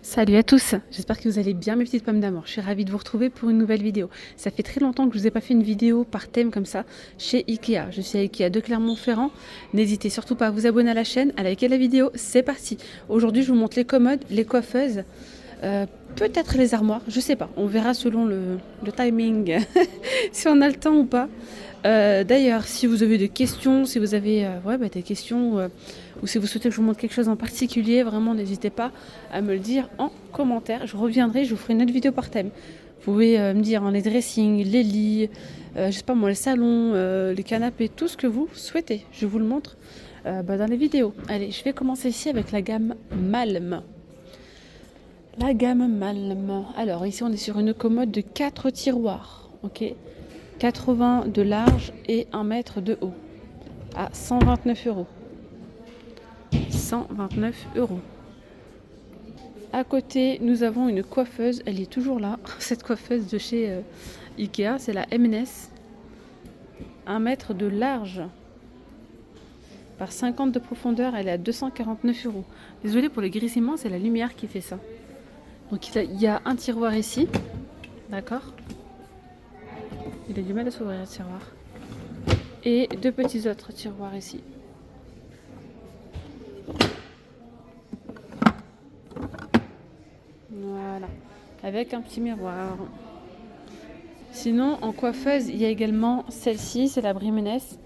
Salut à tous, j'espère que vous allez bien mes petites pommes d'amour. Je suis ravie de vous retrouver pour une nouvelle vidéo. Ça fait très longtemps que je vous ai pas fait une vidéo par thème comme ça chez Ikea. Je suis à Ikea de Clermont-Ferrand. N'hésitez surtout pas à vous abonner à la chaîne, à liker la vidéo. C'est parti. Aujourd'hui je vous montre les commodes, les coiffeuses, peut-être les armoires, je sais pas. On verra selon le timing si on a le temps ou pas. D'ailleurs, si vous avez des questions, si vous avez des questions ou si vous souhaitez que je vous montre quelque chose en particulier, vraiment n'hésitez pas à me le dire en commentaire. Je reviendrai, je vous ferai une autre vidéo par thème. Vous pouvez me dire les dressings, les lits, je sais pas moi, le salon, les canapés, tout ce que vous souhaitez. Je vous le montre dans les vidéos. Allez, je vais commencer ici avec la gamme Malm. La gamme Malm. Alors ici on est sur une commode de 4 tiroirs, ok, 80 de large et 1 mètre de haut à 129 euros. 129 euros. À côté, nous avons une coiffeuse, elle est toujours là, cette coiffeuse de chez Ikea, c'est la M&S. 1 mètre de large par 50 de profondeur, elle est à 249 euros. Désolée pour les grissements, c'est la lumière qui fait ça. Donc il y a un tiroir ici, d'accord. Il a du mal à s'ouvrir le tiroir. Et 2 petits autres tiroirs ici. Voilà, avec un petit miroir. Sinon, en coiffeuse, il y a également celle-ci, c'est la Brimeness.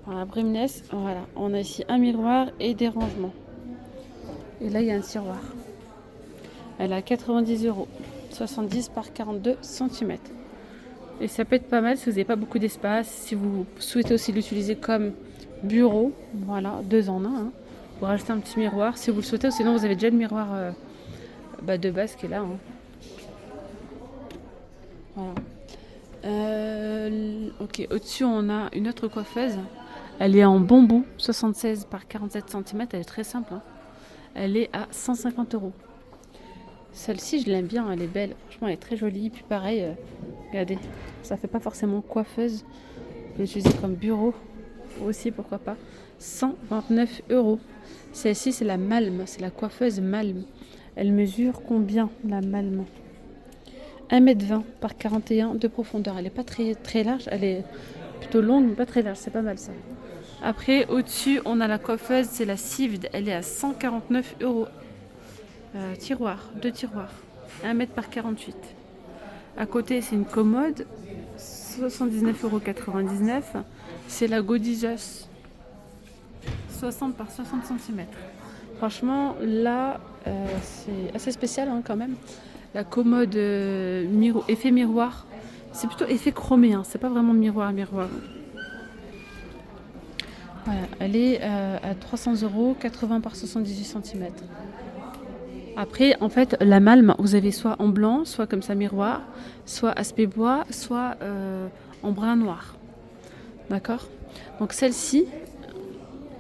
La Brimeness, voilà, on a ici un miroir et des rangements. Et là, il y a un tiroir. Elle a 90 euros, 70 par 42 cm. Et ça peut être pas mal si vous n'avez pas beaucoup d'espace, si vous souhaitez aussi l'utiliser comme bureau, voilà, 2 en 1. Hein. Vous rajoutez un petit miroir si vous le souhaitez, sinon vous avez déjà le miroir de base qui est là. Hein. Voilà. Ok, au-dessus on a une autre coiffeuse. Elle est en bambou, 76 par 47 cm. Elle est très simple. Hein. Elle est à 150 euros. Celle-ci, je l'aime bien, elle est belle. Franchement, elle est très jolie. Puis pareil, regardez, ça fait pas forcément coiffeuse. Vous pouvez l'utiliser comme bureau aussi, pourquoi pas. 129 euros. Celle-ci, c'est la Malm, c'est la coiffeuse Malm. Elle mesure combien, la Malm? 1,20 m par 41 de profondeur. Elle n'est pas très, très large, elle est plutôt longue, mais pas très large. C'est pas mal ça. Après, au-dessus, on a la coiffeuse, c'est la Sived. Elle est à 149 euros. Tiroir, 2 tiroirs. 1 m par 48. À côté, c'est une commode. 79,99 €. C'est la Godizos. 60 par 60 cm. Franchement, là, c'est assez spécial hein, quand même. La commode effet miroir. C'est plutôt effet chromé. Hein. C'est pas vraiment miroir. Voilà, elle est à 300 €, 80 par 78 cm. Après, en fait, la Malm, vous avez soit en blanc, soit comme ça miroir, soit aspect bois, soit en brun noir. D'accord. Donc celle-ci,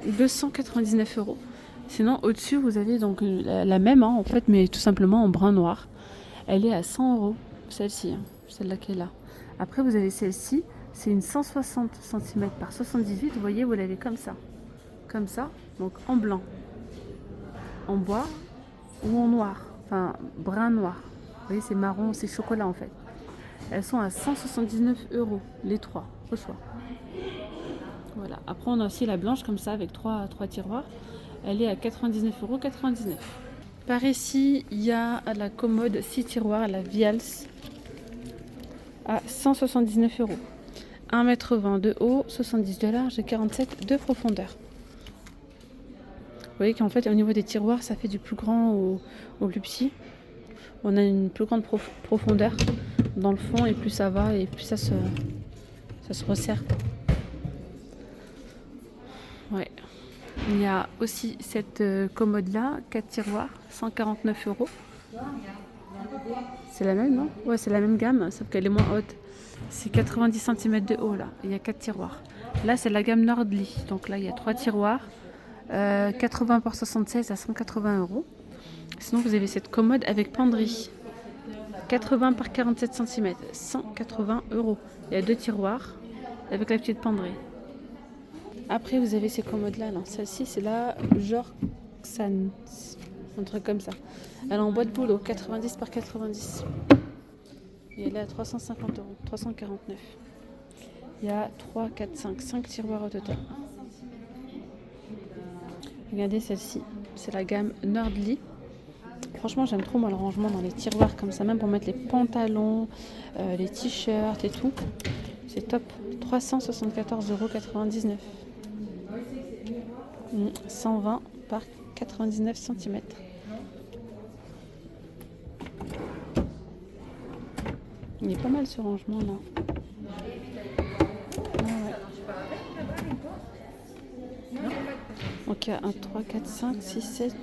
299 euros. Sinon, au-dessus, vous avez donc la même, hein, en fait, mais tout simplement en brun noir. Elle est à 100 euros, celle-ci, hein, celle-là qui est là. Après, vous avez celle-ci, c'est une 160 cm par 78. Vous voyez, vous l'avez comme ça, donc en blanc, en bois ou en noir, enfin brun noir. Vous voyez, c'est marron, c'est chocolat en fait. Elles sont à 179 euros, les 3, au choix. Voilà. Après, on a aussi la blanche comme ça avec 3 tiroirs. Elle est à 99,99 €. Par ici, il y a la commode 6 tiroirs, la Vials, à 179 euros. 1,20 m de haut, 70 de large et 47 de profondeur. Vous voyez qu'en fait, au niveau des tiroirs, ça fait du plus grand au plus petit. On a une plus grande profondeur dans le fond et plus ça va et plus ça se resserre. Ouais. Il y a aussi cette commode-là, 4 tiroirs, 149 euros. C'est la même, non? Ouais, c'est la même gamme, sauf qu'elle est moins haute. C'est 90 cm de haut, là. Il y a 4 tiroirs. Là, c'est la gamme Nordly. Donc là, il y a 3 tiroirs. 80 par 76 à 180 euros. Sinon, vous avez cette commode avec penderie. 80 par 47 cm, 180 euros. Il y a 2 tiroirs avec la petite penderie. Après, vous avez ces commodes-là. Celle-ci, c'est la Jorxan. un truc comme ça. Elle est en bois de boulot, 90 par 90. Et elle est à 350 €, 349. Il y a 3, 4, 5 tiroirs au total. Regardez celle-ci, c'est la gamme Nordly. Franchement, j'aime trop moi le rangement dans les tiroirs comme ça, même pour mettre les pantalons, les t-shirts et tout. C'est top. 374,99 €. 120 par 99 cm. Il est pas mal ce rangement là. Ah ouais. Donc il y a 1, 3, 4, 5, 6, 7,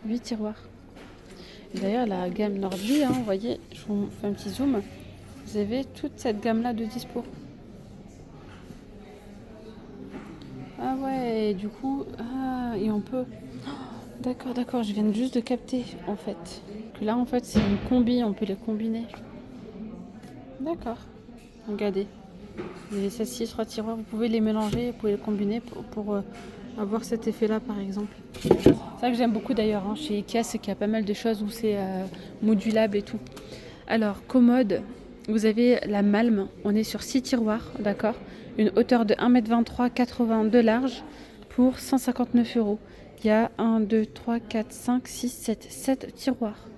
8 tiroirs. D'ailleurs la gamme Nordly, vous voyez, je vous fais un petit zoom. Vous avez toute cette gamme là de dispo. Ah ouais, et du coup, et on peut... D'accord, je viens juste de capter en fait. Que là en fait c'est une combi, on peut les combiner. D'accord, regardez. Et celles-ci, 3 tiroirs, vous pouvez les mélanger, vous pouvez les combiner pour avoir cet effet-là par exemple. C'est ça que j'aime beaucoup d'ailleurs chez Ikea, c'est qu'il y a pas mal de choses où c'est modulable et tout. Alors, commode, vous avez la Malm, on est sur 6 tiroirs, d'accord. Une hauteur de 1,23 m, 80 de large pour 159 €. Il y a 1, 2, 3, 4, 5, 6, 7 tiroirs.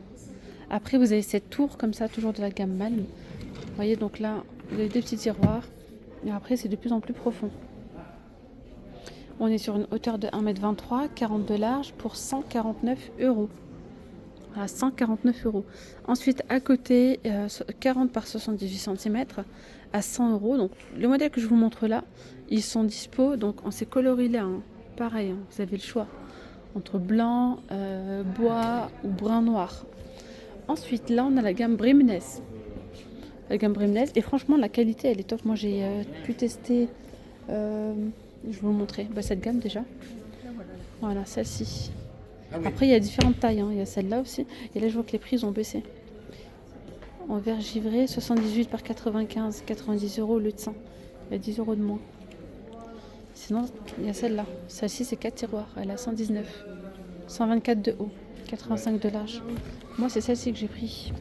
Après, vous avez cette tour comme ça, toujours de la gamme Malm. Vous voyez, donc là, vous avez 2 petits tiroirs. Et après, c'est de plus en plus profond. On est sur une hauteur de 1,23 m, 40 de large pour 149 €. À 149 €. Ensuite, à côté, 40 par 78 cm à 100 €. Donc, le modèle que je vous montre là, ils sont dispo. Donc, en ces coloris-là, pareil, vous avez le choix entre blanc, bois ou brun noir. Ensuite, là, on a la gamme Brimnes. La gamme Brimnes. Et franchement, la qualité, elle est top. Moi, j'ai pu tester. Je vais vous montrer cette gamme déjà. Voilà, celle-ci. Après, il y a différentes tailles. Il y a celle-là aussi. Et là, je vois que les prix ont baissé. En verre givré, 78 par 95, 90 € au lieu de 100. Il y a 10 € de moins. Sinon, il y a celle-là. Celle-ci, c'est 4 tiroirs. Elle a 119. 124 de haut, 85 de large. Moi, c'est celle-ci que j'ai pris.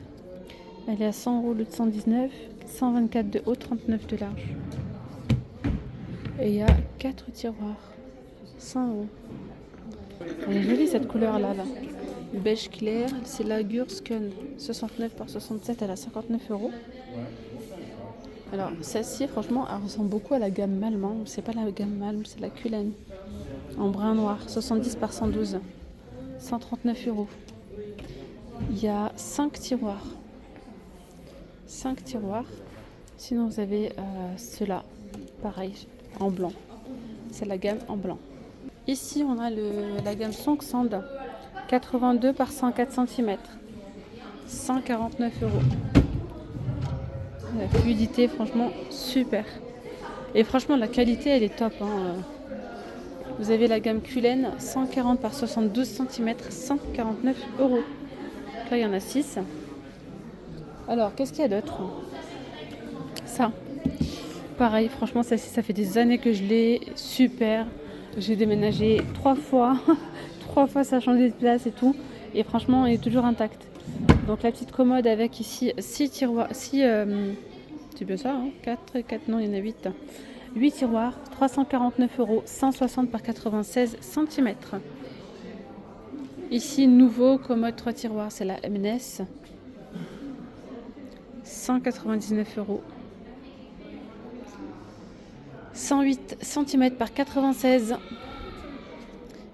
Elle est à 100 € au lieu de 119. 124 de haut, 39 de large. Et il y a 4 tiroirs. 100 €. Elle est jolie cette couleur là. Beige clair, c'est la Gursken 69 par 67, elle a 59 €. Alors celle-ci franchement elle ressemble beaucoup à la gamme Malm. C'est pas la gamme Malm, c'est la Cullen. En brun noir, 70 par 112, 139 €. Il y a 5 tiroirs. 5 tiroirs. Sinon vous avez ceux-là, pareil, en blanc. C'est la gamme en blanc. Ici, on a la gamme Songsand, 82 par 104 cm, 149 €. La fluidité, franchement, super. Et franchement, la qualité, elle est top. Vous avez la gamme Cullen, 140 par 72 cm, 149 €. Là, il y en a 6. Alors, qu'est-ce qu'il y a d'autre? Ça. Pareil, franchement, ça fait des années que je l'ai. Super. J'ai déménagé 3 fois. 3 fois, ça a changé de place et tout. Et franchement, il est toujours intact. Donc, la petite commode avec ici 6 tiroirs. C'est bien ça, 4, non, il y en a 8. 8 tiroirs, 349 €, 160 par 96 cm. Ici, nouveau commode 3 tiroirs, c'est la M&S. 199 €. 108 cm par 96.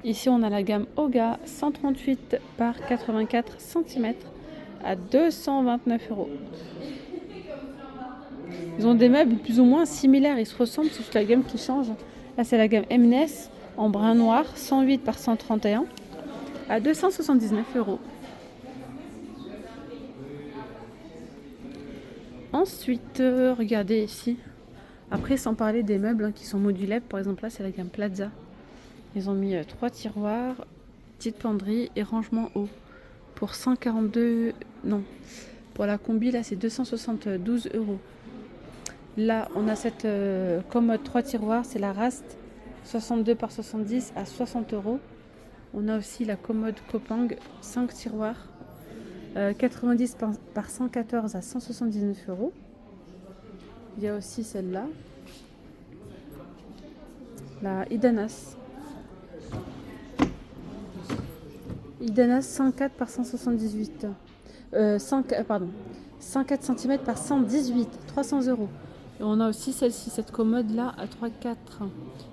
Ici, on a la gamme Oga, 138 par 84 cm à 229 €. Ils ont des meubles plus ou moins similaires, ils se ressemblent, c'est juste la gamme qui change. Là, c'est la gamme M&S en brun noir, 108 par 131 à 279 €. Ensuite, regardez ici. Après, sans parler des meubles qui sont modulables, par exemple là, c'est la gamme Plaza. Ils ont mis 3 tiroirs, petite penderie et rangement haut pour 142. Non, pour la combi, là, c'est 272 €. Là, on a cette commode 3 tiroirs, c'est la Rast, 62 par 70 à 60 €. On a aussi la commode Coppang, 5 tiroirs, 90 par 114 à 179 €. Il y a aussi celle-là, la Idanas. Idanas 104 par 178. 104 cm par 118, 300 €. Et on a aussi celle-ci, cette commode-là, à 3, 4,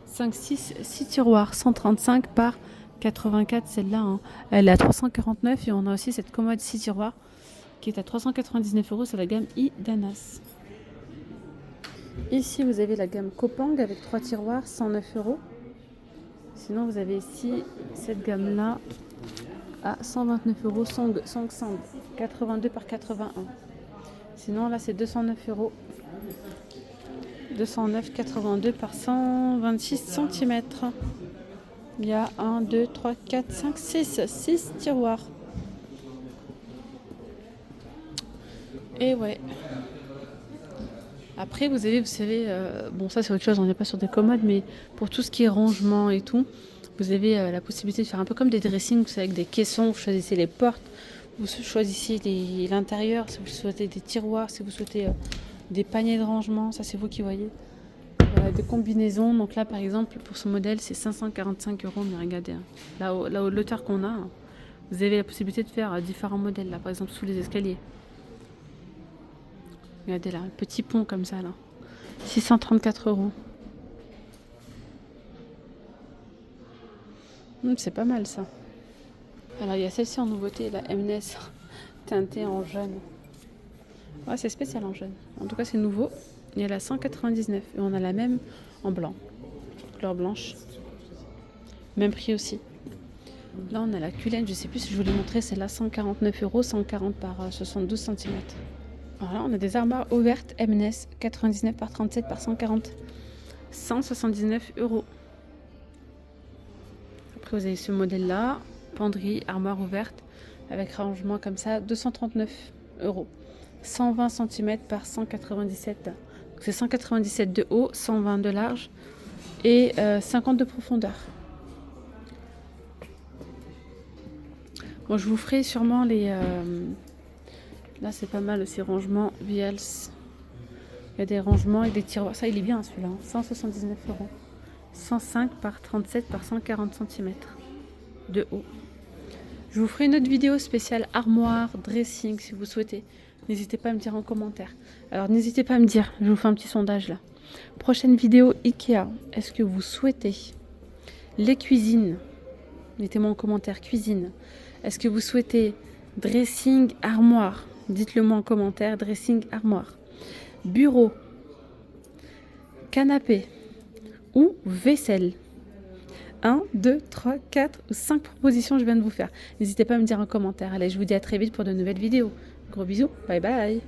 5, 6 tiroirs, 135 par 84, celle-là, hein. Elle est à 349 et on a aussi cette commode 6 tiroirs qui est à 399 €, c'est la gamme Idanas. Ici, vous avez la gamme Coppang avec 3 tiroirs, 109 €. Sinon, vous avez ici cette gamme-là à 129 €, Song 82 par 81. Sinon, là, c'est 209 €. 209,82 par 126 cm. Il y a 1, 2, 3, 4, 5, 6 tiroirs. Et ouais. Après, vous savez, bon, ça c'est autre chose, on n'est pas sur des commodes, mais pour tout ce qui est rangement et tout, vous avez la possibilité de faire un peu comme des dressings, vous savez, avec des caissons, vous choisissez les portes, vous choisissez l'intérieur, si vous souhaitez des tiroirs, si vous souhaitez des paniers de rangement, ça c'est vous qui voyez. Des combinaisons, donc là par exemple, pour ce modèle, c'est 545 €, mais regardez, hein, là, l'auteur qu'on a, hein, vous avez la possibilité de faire différents modèles, là par exemple sous les escaliers. Regardez là, un petit pont comme ça là. 634 €. C'est pas mal ça. Alors il y a celle-ci en nouveauté, la M&S teintée en jaune. Ouais, c'est spécial en jaune. En tout cas c'est nouveau. Il y a la 199 et on a la même en blanc. Couleur blanche. Même prix aussi. Là on a la Cullen, je sais plus si je vous l'ai montré, c'est là 149 €, 140 par 72 cm. Alors là, on a des armoires ouvertes M&S 99 par 37 par 140, 179 €. Après, vous avez ce modèle-là, penderie, armoire ouverte, avec rangement comme ça, 239 €. 120 cm par 197. C'est 197 de haut, 120 de large et 50 de profondeur. Bon, je vous ferai sûrement les... Là, c'est pas mal aussi, rangement Vials. Il y a des rangements et des tiroirs. Ça, il est bien celui-là. 179 €. 105 par 37 par 140 cm de haut. Je vous ferai une autre vidéo spéciale armoire, dressing, si vous souhaitez. N'hésitez pas à me dire en commentaire. Alors, n'hésitez pas à me dire. Je vous fais un petit sondage là. Prochaine vidéo Ikea. Est-ce que vous souhaitez les cuisines? Mettez-moi en commentaire cuisine. Est-ce que vous souhaitez dressing, armoire? Dites-le moi en commentaire, dressing, armoire, bureau, canapé ou vaisselle. 1, 2, 3, 4 ou 5 propositions je viens de vous faire. N'hésitez pas à me dire en commentaire. Allez, je vous dis à très vite pour de nouvelles vidéos. Gros bisous, bye bye.